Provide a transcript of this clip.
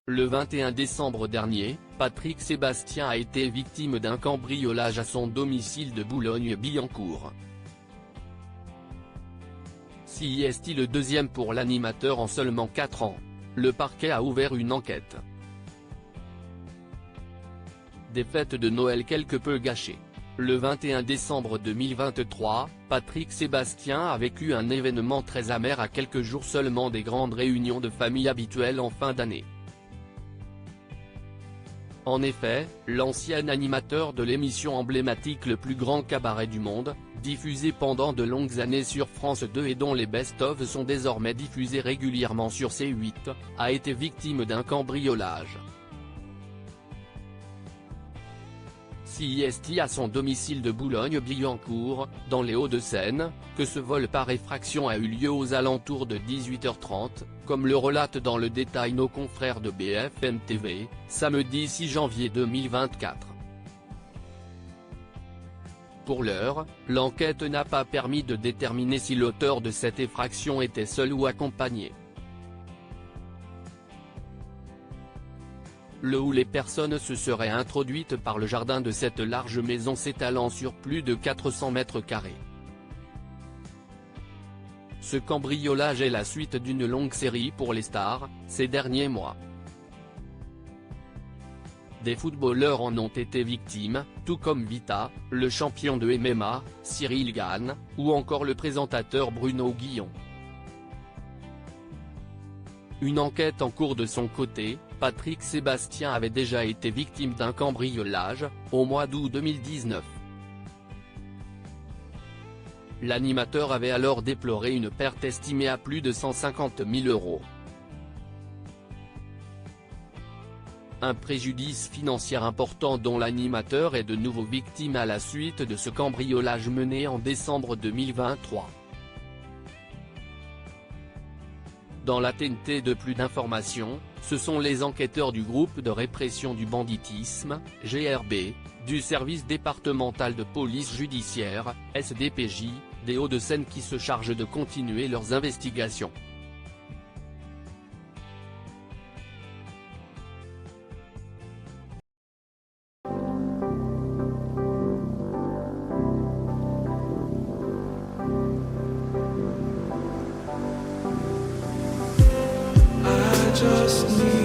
Le 21 décembre dernier, Patrick Sébastien a été victime d'un cambriolage à son domicile de Boulogne-Billancourt. C'est le deuxième pour l'animateur en seulement 4 ans. Le parquet a ouvert une enquête. Des fêtes de Noël quelque peu gâchées. Le 21 décembre 2023, Patrick Sébastien a vécu un événement très amer à quelques jours seulement des grandes réunions de famille habituelles en fin d'année. En effet, l'ancien animateur de l'émission emblématique Le plus grand cabaret du monde, diffusée pendant de longues années sur France 2 et dont les best-of sont désormais diffusés régulièrement sur C8, a été victime d'un cambriolage. C'est à son domicile de Boulogne-Billancourt, dans les Hauts-de-Seine, que ce vol par effraction a eu lieu aux alentours de 18h30, comme le relatent dans le détail nos confrères de BFM TV, samedi 6 janvier 2024. Pour l'heure, l'enquête n'a pas permis de déterminer si l'auteur de cette effraction était seul ou accompagné. Le ou les personnes se seraient introduites par le jardin de cette large maison s'étalant sur plus de 400 mètres carrés. Ce cambriolage est la suite d'une longue série pour les stars, ces derniers mois. Des footballeurs en ont été victimes, tout comme Vita, le champion de MMA, Cyril Gane, ou encore le présentateur Bruno Guillon. Une enquête en cours de son côté. Patrick Sébastien avait déjà été victime d'un cambriolage, au mois d'août 2019. L'animateur avait alors déploré une perte estimée à plus de 150 000 €. Un préjudice financier important dont l'animateur est de nouveau victime à la suite de ce cambriolage mené en décembre 2023. Dans l'attente de plus d'informations, ce sont les enquêteurs du groupe de répression du banditisme, GRB, du service départemental de police judiciaire, SDPJ, des Hauts-de-Seine qui se chargent de continuer leurs investigations. Just need